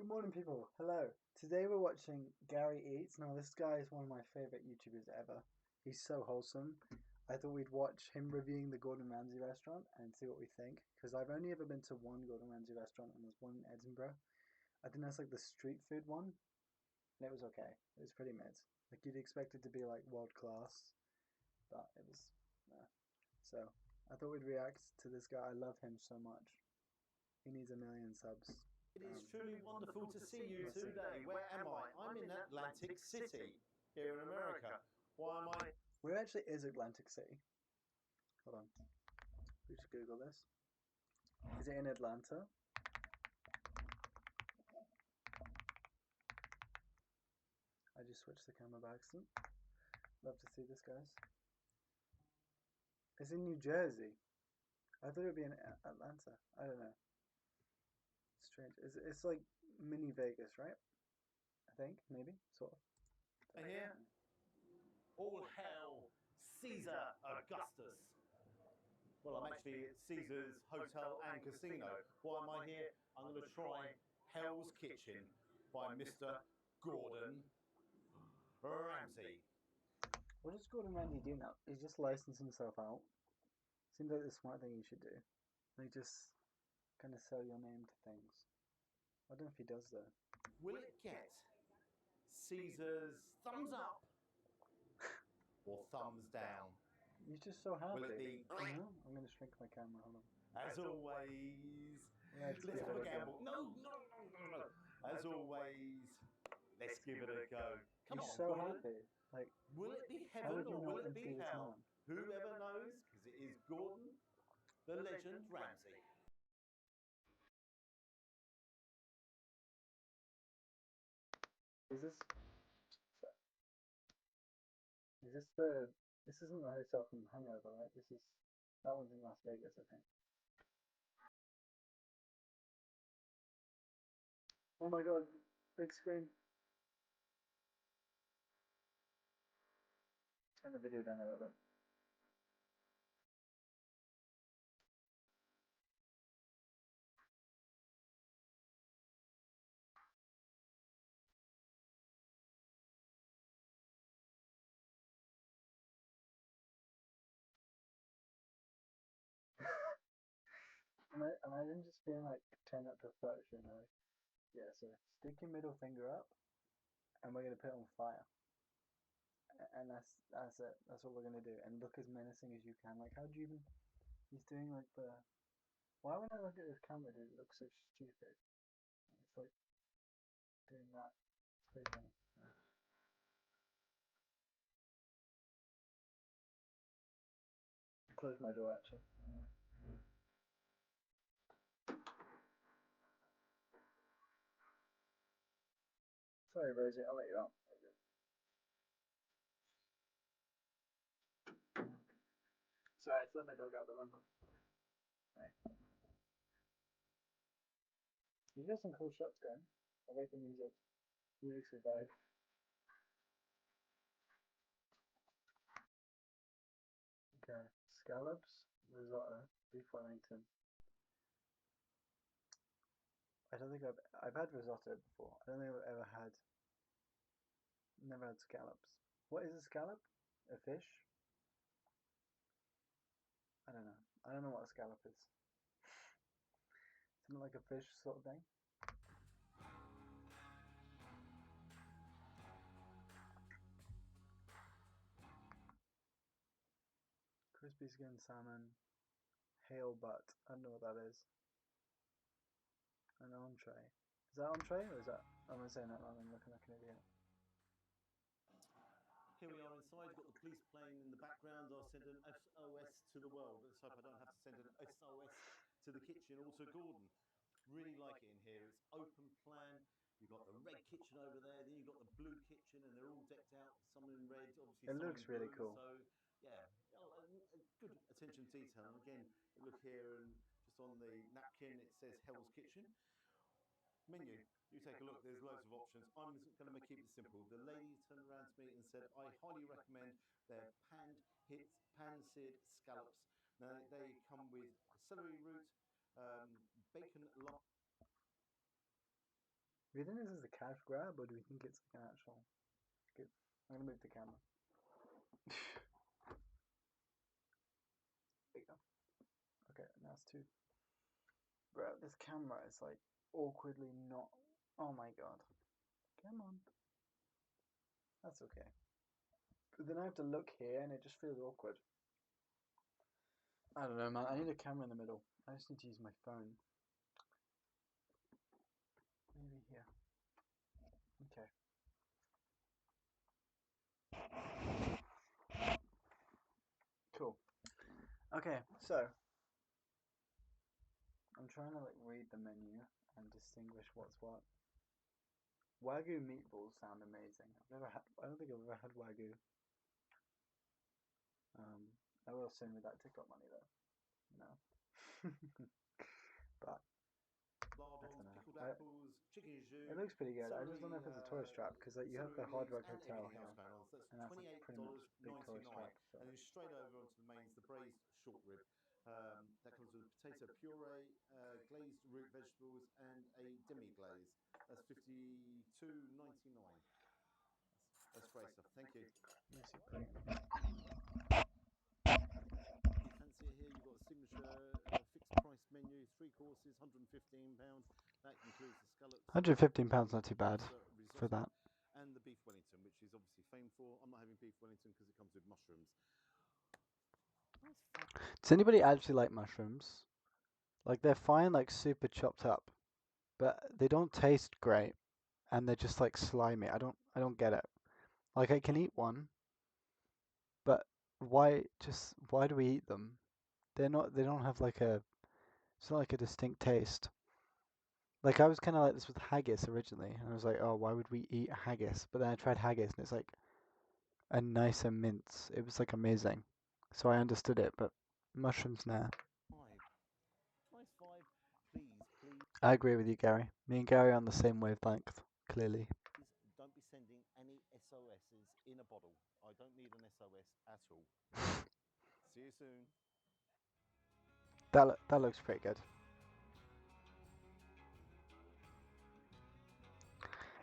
morning, people. Hello. Today we're watching Gary Eats. Now, this guy is one of my favorite YouTubers ever. He's so wholesome. I thought we'd watch him reviewing the Gordon Ramsay restaurant and see what we think. Because I've only ever been to one Gordon Ramsay restaurant, and there's one in Edinburgh. I think that's like the street food one, and it was okay. It was pretty mid. Like you'd expect it to be like world class, but it was. So I thought we'd react to this guy. I love him so much. He needs a million subs. It is truly wonderful to see you today. Where am I? I'm in Atlantic City, here in America. Why am I? Where actually is Atlantic City? Hold on. We should Google this. Is it in Atlanta? I just switched the camera by accident. Love to see this, guys. It's in New Jersey. I thought it would be in Atlanta. I don't know. It's strange. It's like mini Vegas, right? I think, maybe, sort of. Here, all hail Caesar Augustus. Well, I'm actually at Caesar's Hotel and Casino. Why am I here? I'm going to try Hell's Kitchen by Mr. Gordon Ramsay. What does Gordon Ramsay do now? He's just licensed himself out. Seems like the smart thing you should do. Like just kind of sell your name to things. I don't know if he does though. Will it get Caesar's thumbs up or thumbs down? You're just so happy. Will it be? You know? I'm going to shrink my camera. Hold on. As always, Let's let's give have it a a gamble. go. No. As always, let's give it a go. Come You're on, so Gordon. happy. Like, Will it be how heaven would you or will not it be be this hell? man? Whoever knows, because it is Gordon, the legend Ramsay. Is this? Is this the? This isn't the hotel from Hangover, right? This is that one's in Las Vegas, I think. Oh my God! Big screen. Turn the video down a little bit. Imagine just being like 10 up to first, you know? Yeah, so stick your middle finger up and we're gonna put it on fire. And that's it. That's what we're gonna do. And look as menacing as you can. Like how do you even he's doing like the why when I look at this camera does it look so stupid? It's like doing that. It's pretty funny. Close my door actually. Sorry, Rosie, I'll let you out. Sorry, just let my dog out the window. Right. You got some cool shots going. I like the music. Music's a vibe. Okay, scallops, risotto, beef Wellington. I don't think I've had risotto before. I don't think I've ever had. Never had scallops. What is a scallop? A fish? I don't know. I don't know what a scallop is. Something like a fish sort of thing. Crispy skin salmon, hail butt. I don't know what that is. An entree. Is that entree or is that? Am I saying that wrong? I'm looking like an idiot. Here we are inside. You've got the police plane in the background. I'll send an SOS to the world. Let's hope I don't have to send an SOS to the kitchen or to Gordon. Really like it in here. It's open plan. You've got the red kitchen over there. Then you've got the blue kitchen, and they're all decked out. Some in red, obviously. It Some looks in really blue. cool. So yeah, good attention to detail. And again, you look here, and just on the napkin it says Hell's Kitchen. Menu. You take a look, there's loads of options. I'm going to keep it simple. The lady turned around to me and said, I highly recommend their pan-seared scallops. Now, they come with celery root, bacon lard. Do you think this is a cash grab or do we think it's like an actual? Good. I'm gonna move the camera. There you go. Okay, now it's two. Bro, this camera is like awkwardly not. Oh my god. Come on. That's okay. But then I have to look here and it just feels awkward. I don't know, man. I need a camera in the middle. I just need to use my phone. Maybe here. Okay. Cool. Okay, so I'm trying to like read the menu and distinguish what's what. Wagyu meatballs sound amazing. I've never had. I don't think I've ever had wagyu. Um, I will soon with that TikTok money though. No. But I don't lardons, know. pickled apples, chicken It jus, looks pretty good. I just don't know celery, if it's a tourist trap because like you have the celery Hard leaves, Rock and Hotel everything else here, going on. So that's and that's like pretty much big tourist $28.99. trap. So And then straight over onto the mains, the braised short rib. That comes with potato puree, glazed root vegetables, and a demi glaze. That's $52.99. That's great stuff. Thank you. basically, If you fancy it here, you've got a signature fixed price menu, 3 courses, £115. That includes the scallops, £115 not too bad for risotto, that. and the beef Wellington, which is obviously famed for. I'm not having beef Wellington because it comes with mushrooms. That's fine. Does anybody actually like mushrooms? Like they're fine, like super chopped up, but they don't taste great, and they're just like slimy. I don't get it. Like I can eat one, but why do we eat them? They don't have like a, it's not like a distinct taste. Like I was kind of like this with haggis originally, and I was like, oh, why would we eat haggis? But then I tried haggis, and it's like a nicer mince. It was like amazing. So I understood it, but mushrooms, nah. Five. Price five. Please, please, I agree with you, Gary. Me and Gary are on the same wavelength, clearly. don't be sending any SOSs in a bottle. I don't need an SOS at all. See you soon. That looks pretty good.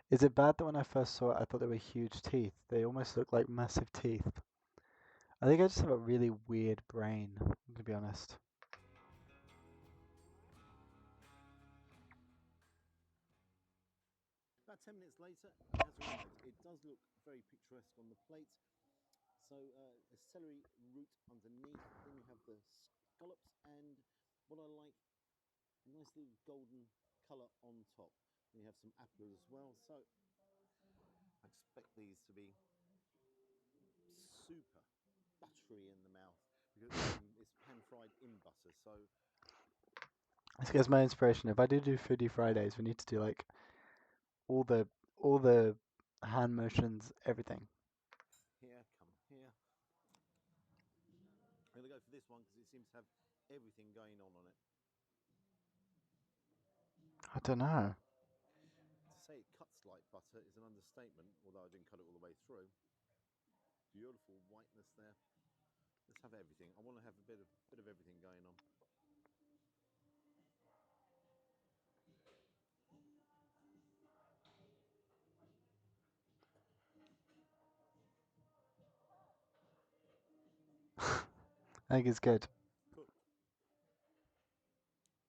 Is it bad that when I first saw it, I thought they were huge teeth? They almost look like massive teeth. I think I just have a really weird brain, to be honest. About 10 minutes later, it has arrived. It does look very picturesque on the plate. So a celery root underneath. Then you have the scallops and what I like, a nice little golden colour on top. Then you have some apple as well. So I expect these to be super buttery in the mouth because it's pan fried in butter. So This gets my inspiration. If I do Foodie Fridays, we need to do like all the hand motions, everything. here, come here. I'm going to go for this one because it seems to have everything going on it. I don't know. To say it cuts like butter is an understatement, although I didn't cut it all the way through. Beautiful whiteness there. Let's have everything. I want to have a bit of everything going on. I think it's good. Cooked.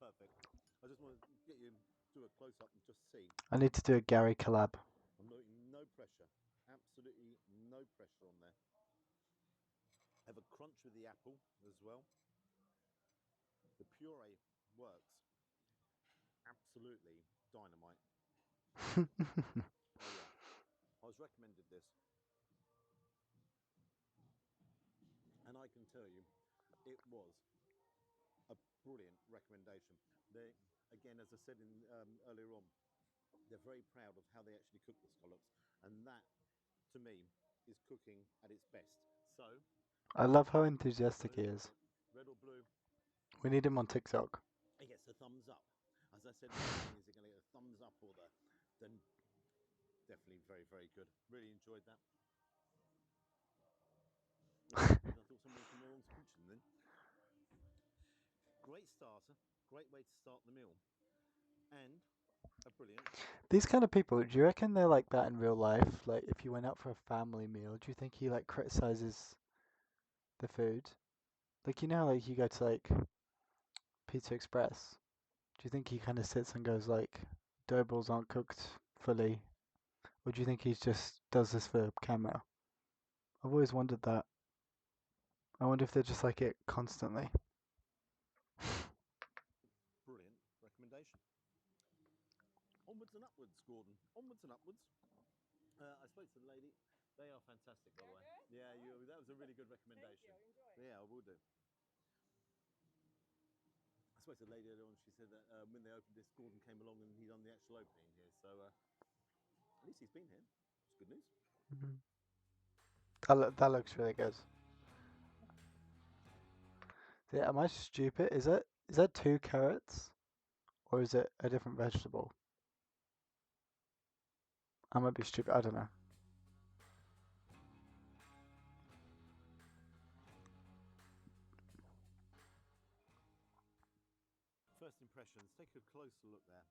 Perfect. I just want to get you do a close up and just see. I need to do a Gary collab. I'm putting no pressure. Absolutely no pressure on there. Have a crunch with the apple as well. The puree works. Absolutely dynamite. Oh yeah. I was recommended this. And I can tell you, it was a brilliant recommendation. They, again, as I said earlier on, they're very proud of how they actually cook the scallops, and that, to me, is cooking at its best. So, I love how enthusiastic he who gets is. it? Red or blue? We need him on TikTok. He gets a thumbs up. As I said in the beginning, is he going to get a thumbs up or then definitely very, very good. Really enjoyed that. Oh, I thought someone was from the wrong kitchen then. Great starter, great way to start the meal. And Brilliant. These kind of people, do you reckon they're like that in real life? Like, if you went out for a family meal, do you think he like criticizes the food? Like, you know, how, like you go to like Pizza Express. Do you think he kind of sits and goes like, dough balls aren't cooked fully, or do you think he just does this for camera? I've always wondered that. I wonder if they're just like it constantly. Brilliant recommendation. Onwards and upwards, Gordon. Onwards and upwards. I spoke to the lady. They are fantastic, by the way. Yeah, that was a really good recommendation. Yeah, I will do. I spoke to the lady earlier on. She said that when they opened this, Gordon came along and he done the actual opening here. So at least he's been here. It's good news. Mm-hmm. That looks really good. Yeah, am I stupid? Is that 2 carrots or is it a different vegetable? I might be stupid. I don't know. First impressions. Take a closer look there.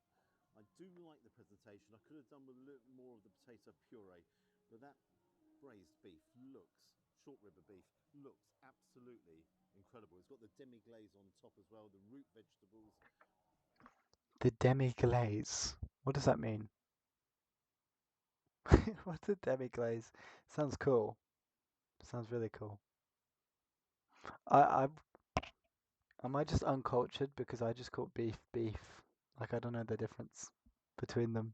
I do like the presentation. I could have done with a little more of the potato puree, but that braised beef looks, short rib of beef, looks absolutely incredible. It's got the demi glaze on top as well, the root vegetables. The demi glaze. What does that mean? What's a demi glaze? Sounds cool. Sounds really cool. I am I just uncultured because I just call beef beef. Like I don't know the difference between them.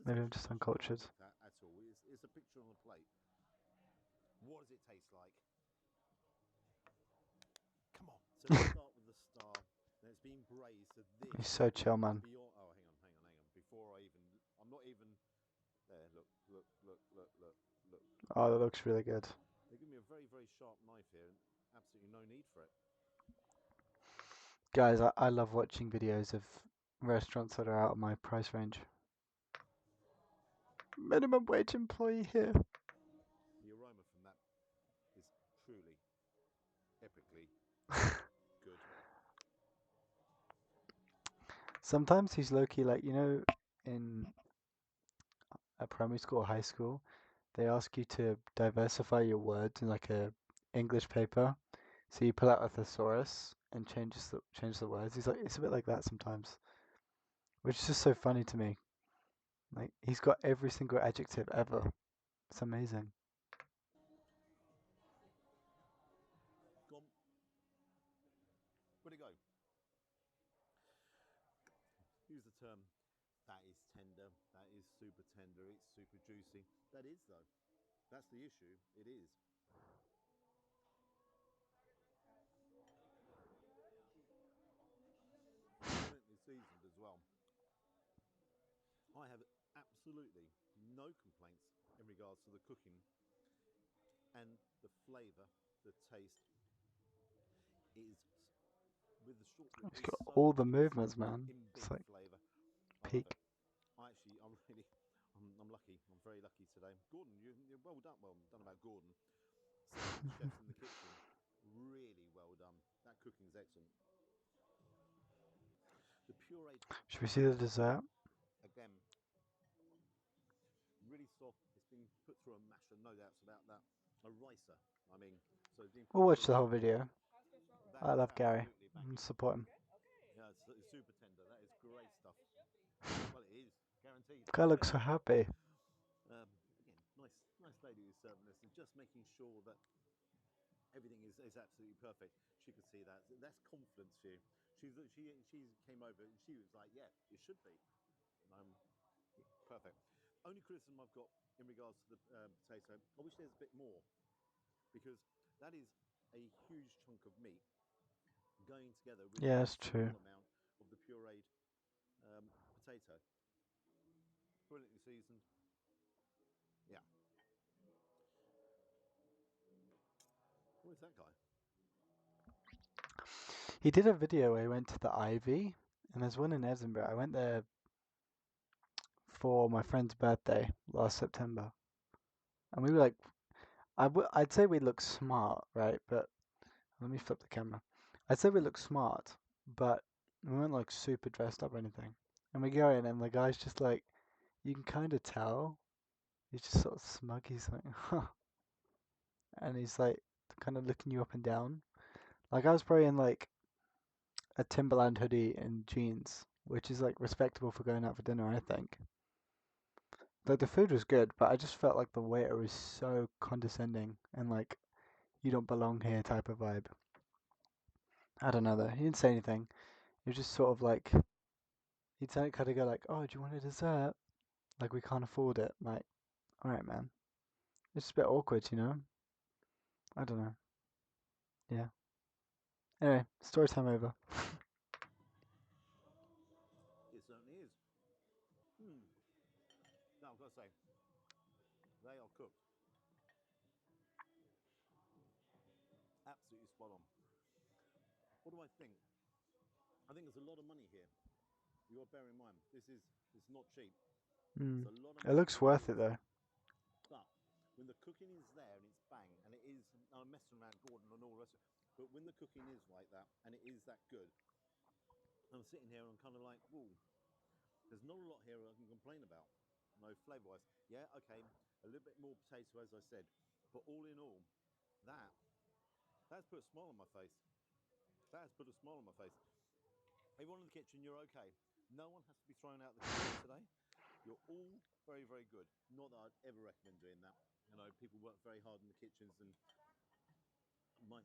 Maybe I'm Presentation just wise, you've got to uncultured. overlook that at all. It's a picture on a plate. What does it taste like? Come on. So let's start with the star. Now it's being braised. So this He's so is chill, man. beyond. Oh, hang on, hang on, hang on. Before I even, I'm not even there. Look, look, look, look, look, look. Oh, that looks really good. They give me a very, very sharp knife here, and absolutely no need for it. Guys, I love watching videos of restaurants that are out of my price range. Minimum wage employee here. The aroma from that is truly, epically good. Sometimes he's low key like, in a primary school or high school, they ask you to diversify your words in like a English paper. So you pull out a thesaurus and change the words. He's like it's a bit like that sometimes, which is just so funny to me. Like he's got every single adjective ever. It's amazing. Gone. Where'd it go? Use the term. That is tender. That is super tender. It's super juicy. That is though. That's the issue. It is. Brilliantly seasoned as well. I have absolutely no complaints in regards to the cooking and the flavour, the taste is with the short rib He's is got so all the intense movements, man. in It's beef like flavour. I love it. peak. I'm really, I'm lucky. I'm very lucky today. Gordon, you're well done. Well done about Gordon. Assistant chefs in the kitchen, really well done. That cooking is excellent. The pureed Should we see the potato, dessert? again, really soft. It's been put through a masher, no doubts about that. A ricer, I mean, so it's been We'll put watch through the a whole ricer. video. That I is love Gary. absolutely And banging. support him. Yeah, it's super tender. That is great stuff. Well, it is guaranteed. Guy looks so happy. Again, nice lady who's serving us and just making sure that everything is absolutely perfect. She could see that. That's confidence for you. She came over and she was like, yeah, it should be. Um, Perfect. Only criticism I've got in regards to the potato, I wish there's a bit more because that is a huge chunk of meat going together with Yeah, a that's true. small amount of the pureed potato. Brilliantly seasoned. Yeah. Where's that guy? He did a video where he went to the Ivy, and there's one in Edinburgh. I went there for my friend's birthday last September, and we were like, I'd say we look smart, right? But let me flip the camera. I'd say we look smart, but we weren't like super dressed up or anything. And we go in, and the guy's just like, you can kind of tell. He's just sort of smug. He's like, huh. And he's like, kind of looking you up and down. Like, I was probably in like a Timberland hoodie and jeans, which is like respectable for going out for dinner, I think. Like, the food was good, but I just felt like the waiter was so condescending and like, you don't belong here type of vibe. I don't know though. He didn't say anything. He was just sort of like, he'd kind of go like, oh, do you want a dessert? Like, we can't afford it. Like, all right, man. It's just a bit awkward, you know? I don't know. Yeah. Anyway, story time over. It certainly is. Hmm. Now I've got to say, they are cooked absolutely spot on. What do I think? I think there's a lot of money here. You got to bear in mind, this is not cheap. It's Mm. a lot of It money looks for worth it food, though. but when the cooking is there and it's bang, and it is, I'm messing around Gordon and all the rest of it, but when the cooking is like that and it is that good, I'm sitting here and I'm kind of like, whoa, there's not a lot here I can complain about. No, flavour wise. Yeah, okay, a little bit more potato, as I said, but all in all, that that's put a smile on my face. That has put a smile on my face. Everyone in the kitchen, you're okay. No one has to be thrown out of the kitchen today. You're all very, very good. Not that I'd ever recommend doing that. You know, people work very hard in the kitchens, and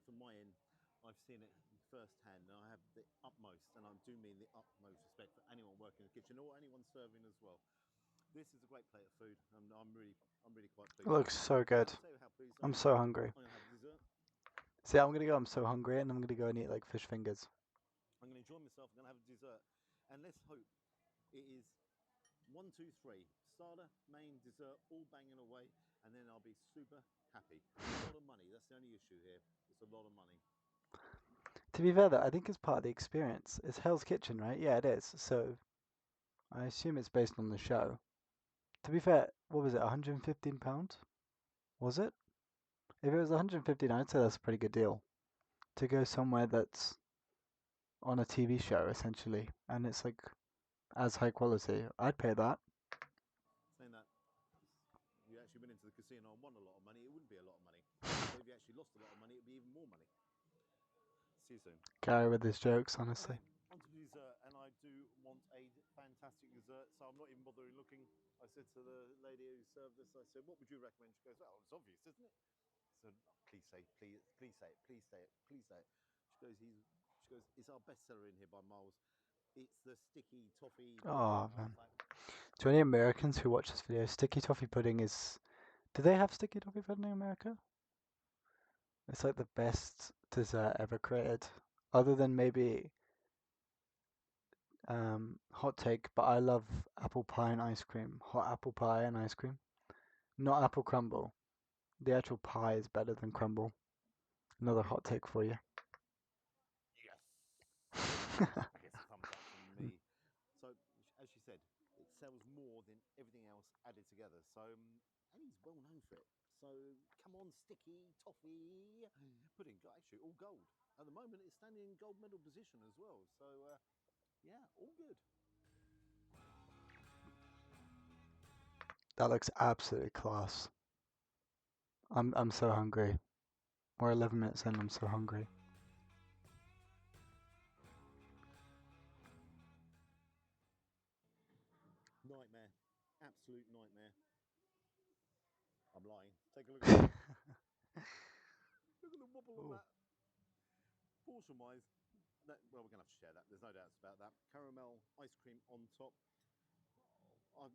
from my end, I've seen it firsthand, and I have the utmost, and I do mean the utmost respect for anyone working in the kitchen or anyone serving as well. This is a great plate of food, and I'm really quite It pleased with looks it. so And good. I'll tell you how pleased I I'm am. so hungry. I'm gonna have dessert. See, I'm gonna go. I'm so hungry, and I'm gonna go and eat like fish fingers. I'm gonna enjoy myself. I'm gonna have a dessert, and let's hope it is one, two, three. Starter, main, dessert, all banging away, and then I'll be super happy. A lot of money. That's the only issue here. It's a lot of money. To be fair, though, I think it's part of the experience. It's Hell's Kitchen, right? Yeah, it is. So I assume it's based on the show. To be fair, what was it? £115? Was it? If it was 115, I'd say that's a pretty good deal to go somewhere that's on a TV show essentially, and it's like as high quality. I'd pay that. Saying that, if you actually went into the casino and won a lot of money, it wouldn't be a lot of money. But if you actually lost a lot of money, it'd be even more money. See you soon. Gary with his jokes, honestly. Okay, on to dessert, and I do want a fantastic dessert, so I'm not even bothering looking. I said to the lady who served us, I said, "What would you recommend?" She goes, "Well, it's obvious, isn't it?" I said, oh, "Please say, please say it, please say it, please say it." She goes, "It's our bestseller in here by miles. It's the sticky toffee pudding." Oh I was man. like, To any Americans who watch this video, sticky toffee pudding is. Do they have sticky toffee pudding in America? It's like the best dessert ever created, other than maybe hot take. But I love apple pie and ice cream. Hot apple pie and ice cream, not apple crumble. The actual pie is better than crumble. Another hot take for you. "Yes." I guess a thumbs up from me. So, as she said, it sells more than everything else added together. So, and he's well known for it. So, come on, sticky toffee pudding. Actually, all gold. At the moment, it's standing in gold medal position as well. So, yeah, all good. That looks absolutely class. I'm so hungry. We're 11 minutes in. I'm so hungry. Nightmare. Absolute nightmare. I'm lying. Take a look at that. Look at the wobble on Ooh. that. Portion wise, well, we're going to have to share that. There's no doubts about that. Caramel ice cream on top. I'm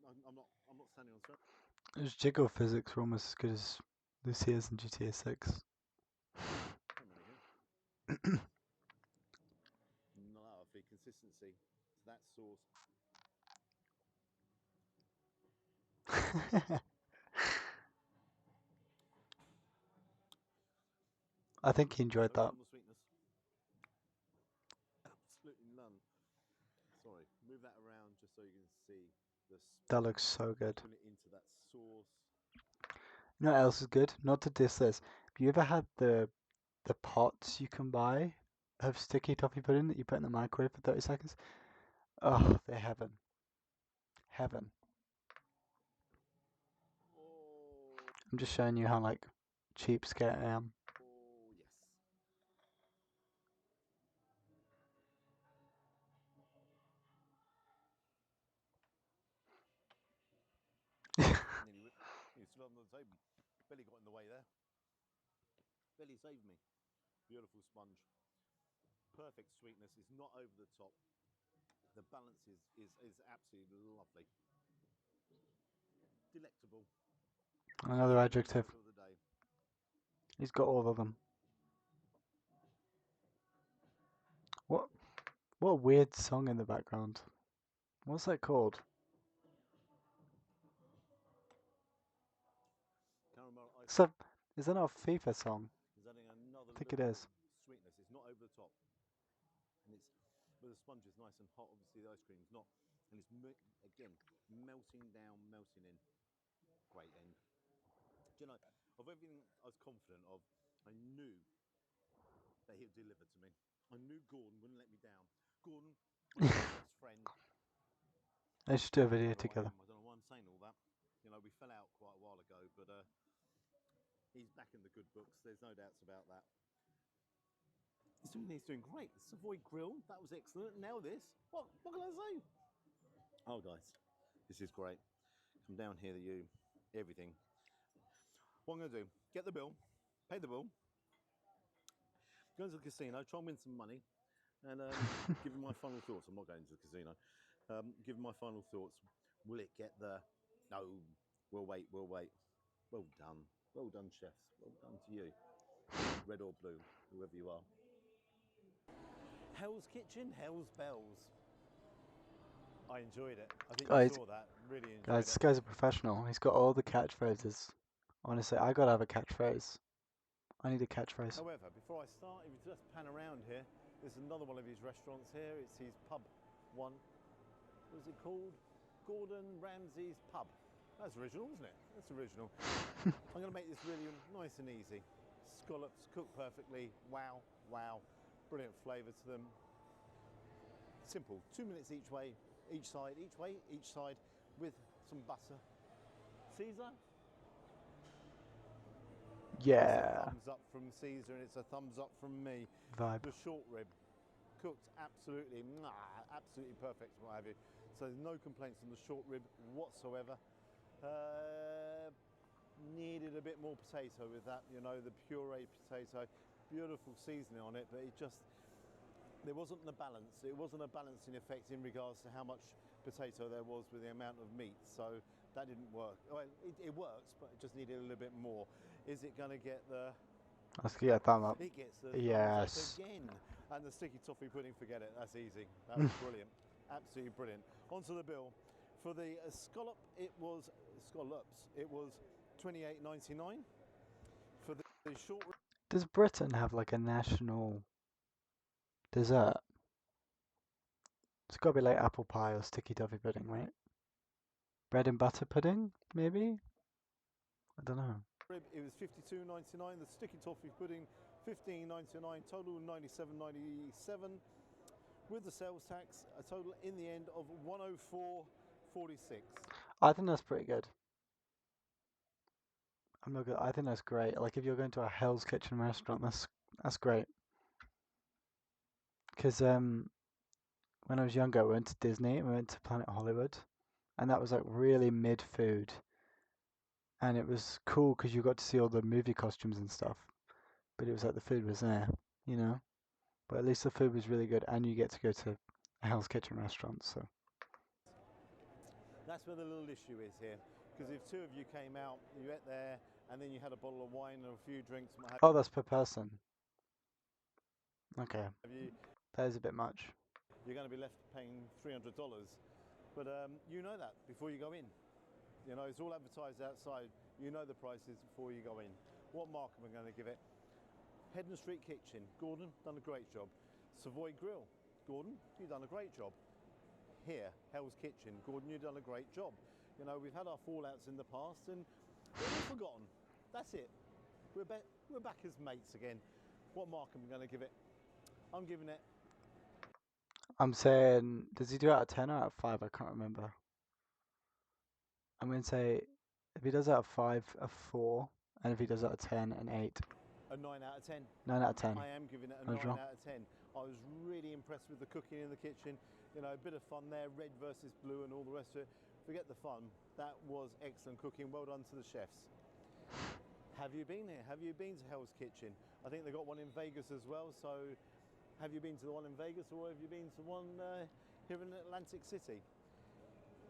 not standing on ceremony. Those jiggle physics were almost as good as Lucia's in GTA 6. Here. Lovely consistency to that sauce. I think he enjoyed No that. problem with sweetness. Absolutely none. Sorry, move that around just so you can see the That looks so good. put it into that sauce. You know what else is good? Not to diss this. Have you ever had the pots you can buy of sticky toffee pudding that you put in the microwave for 30 seconds? Oh, they're heaven. heaven. Oh, I'm just showing you how like cheapskate I am. oh yes. Nearly stood on the table. Belly got in the way there. Belly saved me. Beautiful sponge. Perfect sweetness. It's not over the top. The balance is absolutely lovely. Delectable. Another Absolute adjective. potato of the day. He's got all of them. What a weird song in the background. What's that called? Caramel ice So, is that not a FIFA song? is adding another I think it little bit is. of sweetness. It's not over the top, and it's but the sponge is nice and hot. Obviously, the ice cream's not, and it's again melting down, melting in. Great end. Do you know, of everything I was confident of, I knew that he'd deliver to me. I knew Gordon wouldn't let me down. Gordon, my best friend. They should do a I video don't know why together. I don't know why I'm saying all that. You know, we fell out quite a while ago, but he's back in the good books. There's no doubts about that. He's doing great. The Savoy Grill, that was excellent. Now this, what can I say? Oh, guys, this is great. Come down here, everything. What I'm going to do, get the bill, pay the bill, go into the casino, try and win some money, and give him my final thoughts. I'm not going to the casino. Give him my final thoughts. Will it get there? No. We'll wait. Well done, chefs. Well done to you. Red or blue, whoever you are. Hell's Kitchen, Hell's Bells. I enjoyed it. I think you Guys, saw that. Really enjoyed guys, it. this guy's a professional. He's got all the catchphrases. Honestly, I gotta have a catchphrase. I need a catchphrase. However, before I start, if you just pan around here, there's another one of his restaurants here. It's his pub one. What's it called? Gordon Ramsay's Pub. That's original, isn't it? That's original. I'm going to make this really nice and easy. Scallops cooked perfectly. Wow, wow. Brilliant flavour to them. Simple. 2 minutes each way, each side, with some butter. Caesar? It's a Yeah. thumbs up from Caesar and it's a thumbs up from me. Vibe. The short rib, cooked absolutely, absolutely perfect, what have you. So there's no complaints on the short rib whatsoever. Needed a bit more potato with that, you know, the puree potato. Beautiful seasoning on it, but there wasn't the balance. It wasn't a balancing effect in regards to how much potato there was with the amount of meat. So that didn't work. Well, it works, but it just needed a little bit more. Is it going to get the... Let's get a thumb up. It gets the Yes. thumbs up again. And the sticky toffee pudding, forget it. That's easy. That was brilliant. Absolutely brilliant. Onto the bill. For the scallops, it was $28.99. For the short... Does Britain have like a national dessert? It's gotta be like apple pie or sticky toffee pudding, right? Bread and butter pudding, maybe? I don't know. It was $52.99. The sticky toffee pudding, $15.99. Total $97.97. With the sales tax, a total in the end of $104.46. I think that's pretty good. I'm not good. I think that's great. Like if you're going to a Hell's Kitchen restaurant, that's great. Because when I was younger, we went to Disney and we went to Planet Hollywood, and that was like really mid food, and it was cool because you got to see all the movie costumes and stuff. But it was like the food was there, you know. But at least the food was really good, and you get to go to a Hell's Kitchen restaurant. So That's where the little issue is here. Because if two of you came out, you ate there, and then you had a bottle of wine and a few drinks, and what oh, that's per person. Okay, have you, that is a bit much. you're going to be left paying $300. But you know that before you go in. You know, it's all advertised outside. You know the prices before you go in. What mark am I going to give it? Headland Street Kitchen, Gordon, done a great job. Savoy Grill, Gordon, you've done a great job. Here, Hell's Kitchen, Gordon, you've done a great job. You know, we've had our fallouts in the past and we've forgotten. That's it. We're back as mates again. What mark am I going to give it? I'm giving it... I'm saying, does he do it out of 10 or out of 5? I can't remember. I'm going to say if he does out of 5, a 4, and if he does out of 10, an 8. A 9 out of 10. 9 out of 10. I am giving it a I was 9 wrong. out of 10. I was really impressed with the cooking in the kitchen. You know, a bit of fun there, red versus blue and all the rest of it. Forget the fun. That was excellent cooking. Well done to the chefs. Have you been here? Have you been to Hell's Kitchen? I think they got one in Vegas as well. So have you been to the one in Vegas, or have you been to one here in Atlantic City?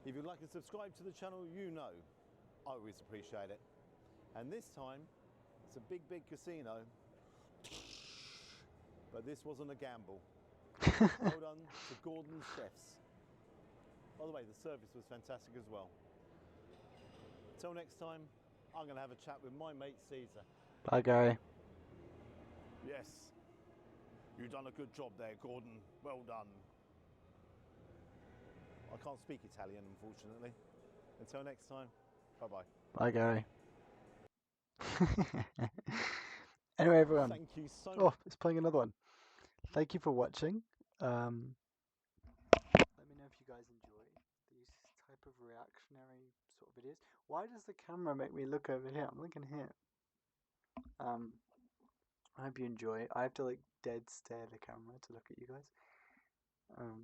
If you'd like to subscribe to the channel, you know I always appreciate it. And this time, it's a big, big casino, but this wasn't a gamble. Well done to Gordon's chefs. By the way, the service was fantastic as well. Till next time, I'm going to have a chat with my mate Caesar. Bye, Gary. Yes, you've done a good job there, Gordon. Well done. I can't speak Italian, unfortunately. Until next time, bye-bye. Bye, Gary. Anyway, everyone. Thank you so Oh, much. it's playing another one. Thank you for watching. Let me know if you guys enjoy these type of reactionary sort of videos. Why does the camera make me look over here? I'm looking here. I hope you enjoy. I have to like dead stare the camera to look at you guys.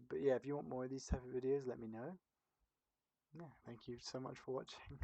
But yeah, if you want more of these type of videos, let me know. Yeah, thank you so much for watching.